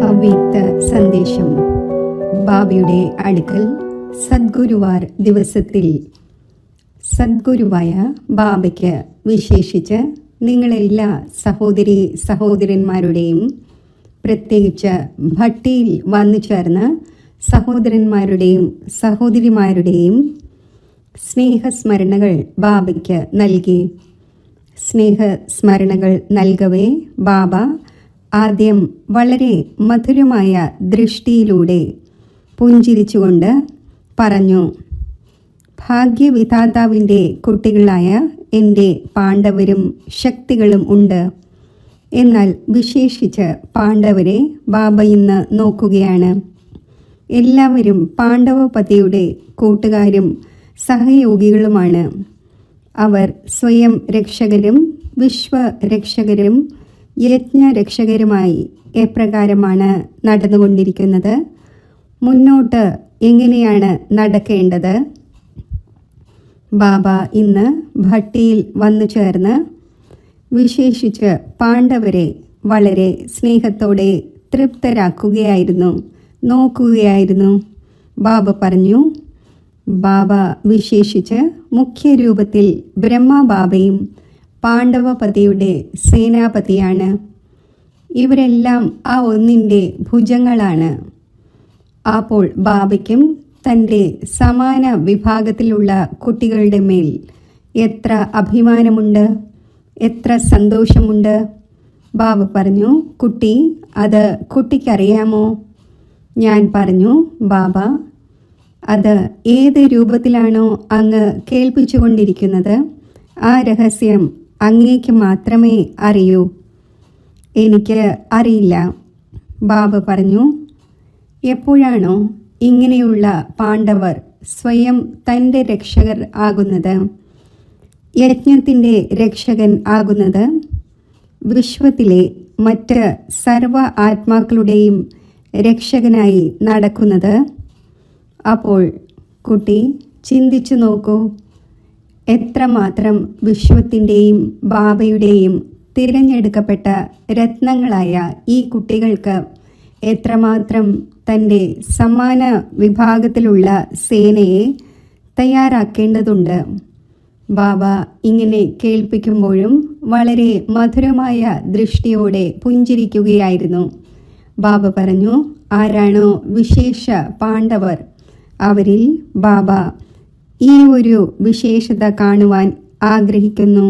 അവ്യക്ത സന്ദേശം. ബാബയുടെ അടുക്കൽ സദ്ഗുരുവാർ ദിവസത്തിൽ സദ്ഗുരുവായ ബാബയ്ക്ക് വിശേഷിച്ച് നിങ്ങളെല്ലാ സഹോദരി സഹോദരന്മാരുടെയും പ്രത്യേകിച്ച് ഭട്ടിയിൽ വന്നു ചേർന്ന സഹോദരന്മാരുടെയും സഹോദരിമാരുടെയും സ്നേഹസ്മരണകൾ ബാബയ്ക്ക് നൽകി. സ്നേഹസ്മരണകൾ നൽകവേ ബാബ ആദ്യം വളരെ മധുരമായ ദൃഷ്ടിയിലൂടെ പുഞ്ചിരിച്ചുകൊണ്ട് പറഞ്ഞു, ഭാഗ്യവിധാതാവിൻ്റെ കുട്ടികളായ എൻ്റെ പാണ്ഡവരും ശക്തികളും ഉണ്ട്. എന്നാൽ വിശേഷിച്ച് പാണ്ഡവരെ ബാബ ഇന്ന് നോക്കുകയാണ്. എല്ലാവരും പാണ്ഡവപതിയുടെ കൂട്ടുകാരും സഹയോഗികളുമാണ്. അവർ സ്വയം രക്ഷകരും വിശ്വരക്ഷകരും യജ്ഞരക്ഷകരുമായി എപ്രകാരമാണ് നടന്നുകൊണ്ടിരിക്കുന്നത്? മുന്നോട്ട് എങ്ങനെയാണ് നടക്കേണ്ടത്? ബാബ ഇന്ന് ഭട്ടിയിൽ വന്നു ചേർന്ന് വിശേഷിച്ച് പാണ്ഡവരെ വളരെ സ്നേഹത്തോടെ നോക്കുകയായിരുന്നു. ബാബ പറഞ്ഞു, ബാബ വിശേഷിച്ച് മുഖ്യരൂപത്തിൽ ബ്രഹ്മബാബയും പാണ്ഡവപതിയുടെ സേനാപതിയാണ്. ഇവരെല്ലാം ആ ഒന്നിൻ്റെ ഭുജങ്ങളാണ്. അപ്പോൾ ബാബയ്ക്കും തൻ്റെ സമാന വിഭാഗത്തിലുള്ള കുട്ടികളുടെ മേൽ എത്ര അഭിമാനമുണ്ട്, എത്ര സന്തോഷമുണ്ട്. ബാബ പറഞ്ഞു, കുട്ടി, അത് കുട്ടിക്കറിയാമോ? ഞാൻ പറഞ്ഞു, ബാബ, അത് ഏത് രൂപത്തിലാണോ അങ്ങ് കേൾപ്പിച്ചുകൊണ്ടിരിക്കുന്നത് ആ രഹസ്യം അങ്ങേക്ക് മാത്രമേ അറിയൂ, എനിക്ക് അറിയില്ല. ബാബ പറഞ്ഞു, എപ്പോഴാണോ ഇങ്ങനെയുള്ള പാണ്ഡവർ സ്വയം തൻ്റെ രക്ഷകർ ആകുന്നത്, യജ്ഞത്തിൻ്റെ രക്ഷകൻ ആകുന്നത്, വിശ്വത്തിലെ മറ്റ് സർവ ആത്മാക്കളുടെയും രക്ഷകനായി നടക്കുന്നത്, അപ്പോൾ കുട്ടി ചിന്തിച്ചു നോക്കൂ, എത്രമാത്രം വിശ്വത്തിൻ്റെയും ബാബയുടെയും തിരഞ്ഞെടുക്കപ്പെട്ട രത്നങ്ങളായ ഈ കുട്ടികൾക്ക് എത്രമാത്രം തൻ്റെ സമാന വിഭാഗത്തിലുള്ള സേനയെ തയ്യാറാക്കേണ്ടതുണ്ട്. ബാബ ഇങ്ങനെ കേൾപ്പിക്കുമ്പോഴും വളരെ മധുരമായ ദൃഷ്ടിയോടെ പുഞ്ചിരിക്കുകയായിരുന്നു. ബാബ പറഞ്ഞു, ആരാണോ വിശേഷ പാണ്ഡവർ, അവരിൽ ബാബ ഈ ഒരു വിശേഷത കാണുവാൻ ആഗ്രഹിക്കുന്നു.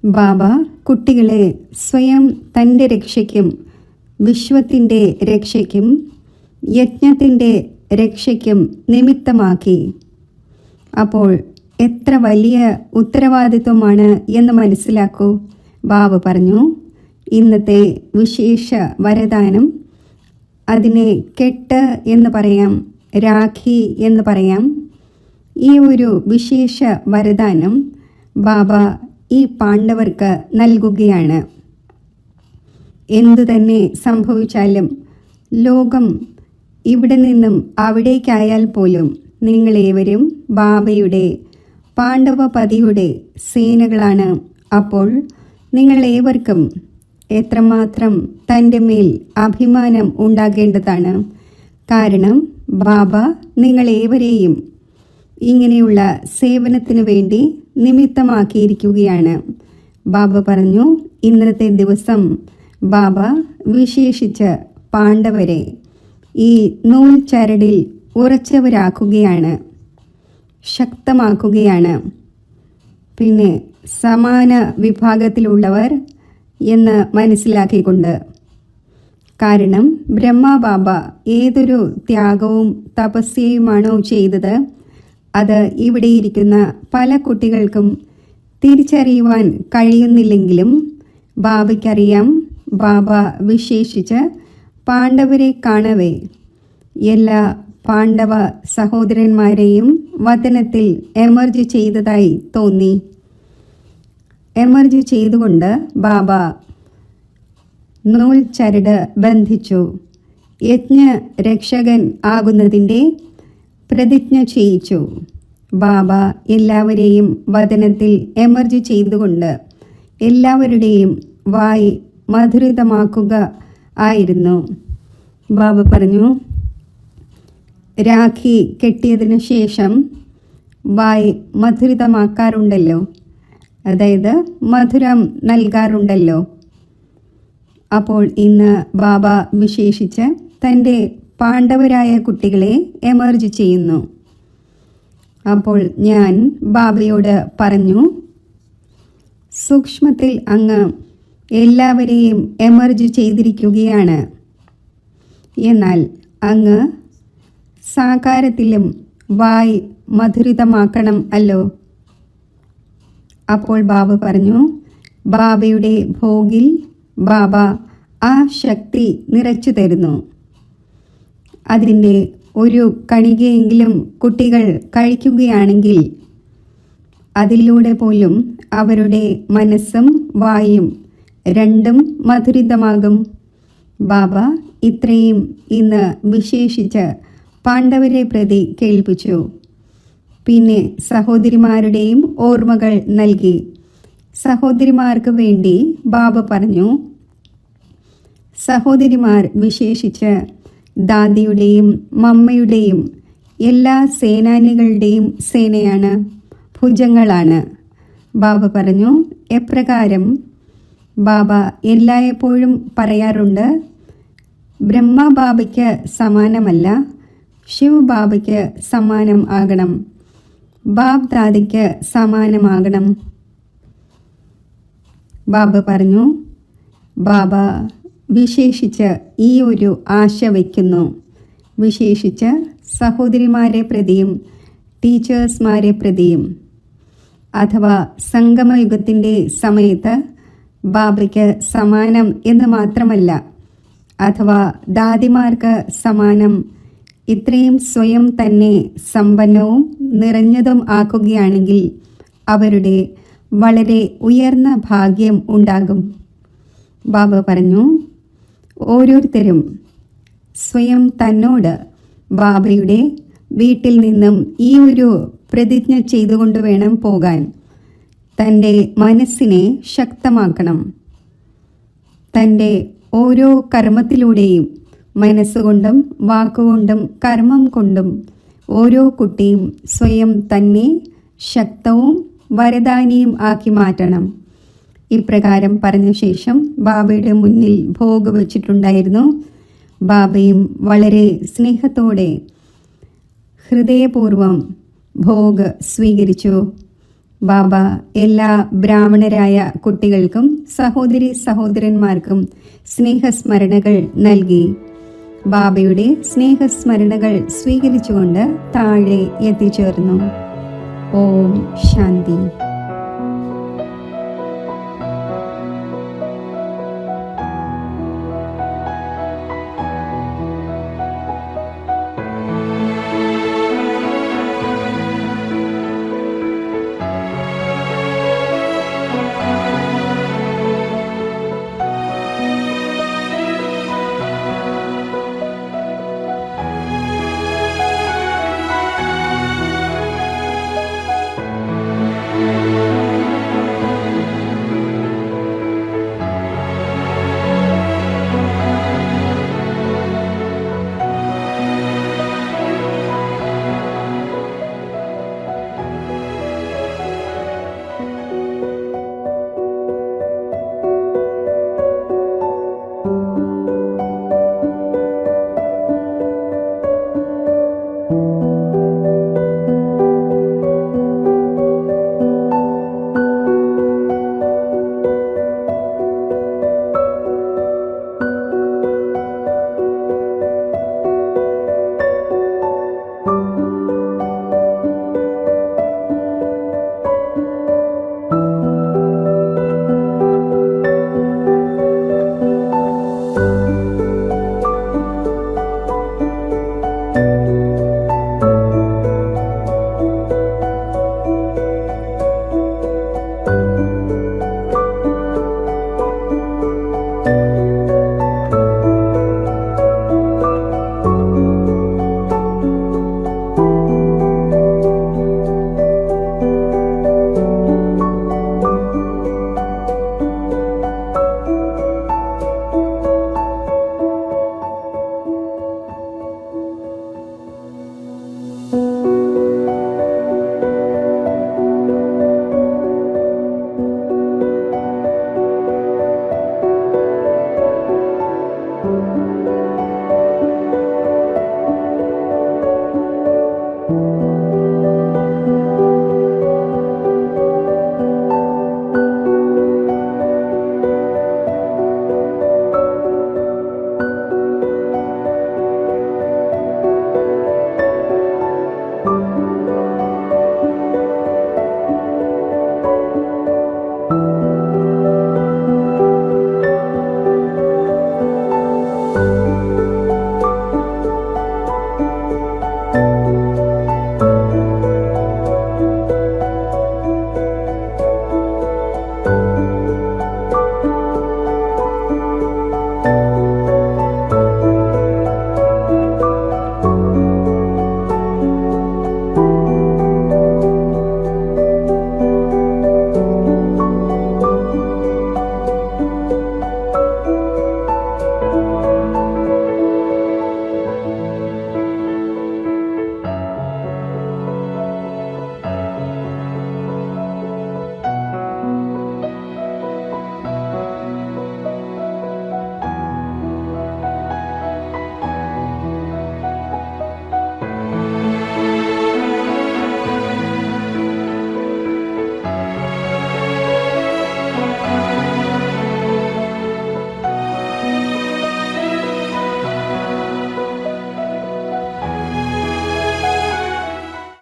ബാബ കുട്ടികളെ സ്വയം തൻ്റെ രക്ഷയ്ക്കും വിശ്വത്തിൻ്റെ രക്ഷയ്ക്കും യജ്ഞത്തിൻ്റെ രക്ഷയ്ക്കും നിമിത്തമാക്കി. അപ്പോൾ എത്ര വലിയ ഉത്തരവാദിത്വമാണ് എന്ന് മനസ്സിലാക്കൂ. ബാബ പറഞ്ഞു, ഇന്നത്തെ വിശേഷ വരദാനം, അതിനെ കെട്ട് എന്ന് പറയാം, രാഖി എന്ന് പറയാം. ഈ ഒരു വിശേഷ വരദാനം ബാബ ഈ പാണ്ഡവർക്ക് നൽകുകയാണ്. എന്തു തന്നെ സംഭവിച്ചാലും ലോകം ഇവിടെ നിന്നും അവിടേക്കായാൽ പോലും നിങ്ങളേവരും ബാബയുടെ പാണ്ഡവപതിയുടെ സേനകളാണ്. അപ്പോൾ നിങ്ങളേവർക്കും എത്രമാത്രം തൻ്റെ മേൽ അഭിമാനം ഉണ്ടാകേണ്ടതാണ്. കാരണം ബാബ നിങ്ങളേവരെയും ഇങ്ങനെയുള്ള സേവനത്തിനു വേണ്ടി നിമിത്തമാക്കിയിരിക്കുകയാണ്. ബാബ പറഞ്ഞു, ഇന്നത്തെ ദിവസം ബാബ വിശേഷിച്ച് പാണ്ഡവരെ ഈ നൂൽ ചരടിൽ ഉറച്ചവരാക്കുകയാണ്, ശക്തമാക്കുകയാണ്. പിന്നെ സമാന വിഭാഗത്തിലുള്ളവർ എന്ന് മനസ്സിലാക്കിക്കൊണ്ട്, കാരണം ബ്രഹ്മബാബ ഏതൊരു ത്യാഗവും തപസ്യയുമാണോ ചെയ്തത്, അത് ഇവിടെയിരിക്കുന്ന പല കുട്ടികൾക്കും തിരിച്ചറിയുവാൻ കഴിയുന്നില്ലെങ്കിലും ബാബയ്ക്കറിയാം. ബാബ വിശേഷിച്ച് പാണ്ഡവരെ കാണവേ എല്ലാ പാണ്ഡവ സഹോദരന്മാരെയും വതനത്തിൽ എമർജ് ചെയ്തതായി തോന്നി. എമർജ് ചെയ്തുകൊണ്ട് ബാബ നൂൽ ചരട് ബന്ധിച്ചു. യജ്ഞരക്ഷകൻ ആകുന്നതിൻ്റെ പ്രതിജ്ഞ ചെയ്യിച്ചു. ബാബ എല്ലാവരെയും വദനത്തിൽ എമർജ് ചെയ്തുകൊണ്ട് എല്ലാവരുടെയും വായ് മധുരിതമാക്കുക ആയിരുന്നു. ബാബ പറഞ്ഞു, രാഖി കെട്ടിയതിനു ശേഷം വായ് മധുരിതമാക്കാറുണ്ടല്ലോ, അതായത് മധുരം നൽകാറുണ്ടല്ലോ. അപ്പോൾ ഇന്ന് ബാബ വിശേഷിച്ച് തൻ്റെ പാണ്ഡവരായ കുട്ടികളെ എമർജ് ചെയ്യുന്നു. അപ്പോൾ ഞാൻ ബാബയോട് പറഞ്ഞു, സൂക്ഷ്മത്തിൽ അങ്ങ് എല്ലാവരെയും എമർജ് ചെയ്തിരിക്കുകയാണ്, എന്നാൽ അങ്ങ് സാകാരത്തിലും വായ് മധുരിതമാക്കണം അല്ലോ. അപ്പോൾ ബാബ പറഞ്ഞു, ബാബയുടെ ഭോഗിൽ ബാബ ആ ശക്തി നിറച്ചു തരുന്നു. അതിൻ്റെ ഒരു കണികയെങ്കിലും കുട്ടികൾ കഴിക്കുകയാണെങ്കിൽ അതിലൂടെ പോലും അവരുടെ മനസ്സും വായും രണ്ടും മധുരിതമാകും. ബാബ ഇത്രയും ഇന്ന് വിശേഷിച്ച് പാണ്ഡവരെ പ്രതി കേൾപ്പിച്ചു. പിന്നെ സഹോദരിമാരുടെയും ഓർമ്മകൾ നൽകി. സഹോദരിമാർക്ക് വേണ്ടി ബാബ പറഞ്ഞു, സഹോദരിമാർ വിശേഷിച്ച് ദാദിയുടെയും മമ്മയുടെയും എല്ലാ സേനാനികളുടെയും സേനയാണ്, ഭുജങ്ങളാണ്. ബാബ പറഞ്ഞു, എപ്രകാരം? ബാബ എല്ലായ്പ്പോഴും പറയാറുണ്ട്, ബ്രഹ്മ ബാബയ്ക്ക് സമാനമല്ല, ശിവ് ബാബയ്ക്ക് സമാനം ആകണം, ബാബ് ദാദിക്ക് സമാനമാകണം. ബാബ പറഞ്ഞു, ബാബ വിശേഷിച്ച് ഈ ഒരു ആശ വയ്ക്കുന്നു, വിശേഷിച്ച് സഹോദരിമാരെ പ്രതിയും ടീച്ചേഴ്സ്മാരെ പ്രതിയും. അഥവാ സംഗമയുഗത്തിൻ്റെ സമയത്ത് ബാബയ്ക്ക് സമാനം എന്ന് മാത്രമല്ല, അഥവാ ദാദിമാർക്ക് സമാനം, ഇത്രയും സ്വയം തന്നെ സമ്പന്നവും നിറഞ്ഞതും ആക്കുകയാണെങ്കിൽ അവരുടെ വളരെ ഉയർന്ന ഭാഗ്യം ഉണ്ടാകും. ബാബ പറഞ്ഞു, ഓരോരുത്തരും സ്വയം തന്നോട് ബാബയുടെ വീട്ടിൽ നിന്നും ഈ ഒരു പ്രതിജ്ഞ ചെയ്തുകൊണ്ട് വേണം പോകാൻ. തൻ്റെ മനസ്സിനെ ശക്തമാക്കണം. തൻ്റെ ഓരോ കർമ്മത്തിലൂടെയും, മനസ്സുകൊണ്ടും വാക്കുകൊണ്ടും കർമ്മം കൊണ്ടും ഓരോ കുട്ടിയും സ്വയം തന്നെ ശക്തവും വരദാനിയും ആക്കി മാറ്റണം. ഇപ്രകാരം പറഞ്ഞ ശേഷം ബാബയുടെ മുന്നിൽ ഭോഗ് വച്ചിട്ടുണ്ടായിരുന്നു. ബാബയും വളരെ സ്നേഹത്തോടെ ഹൃദയപൂർവം ഭോഗ് സ്വീകരിച്ചു. ബാബ എല്ലാ ബ്രാഹ്മണരായ കുട്ടികൾക്കും സഹോദരി സഹോദരന്മാർക്കും സ്നേഹസ്മരണകൾ നൽകി. ബാബയുടെ സ്നേഹസ്മരണകൾ സ്വീകരിച്ചുകൊണ്ട് താഴെ എത്തിച്ചേർന്നു. ഓം ശാന്തി.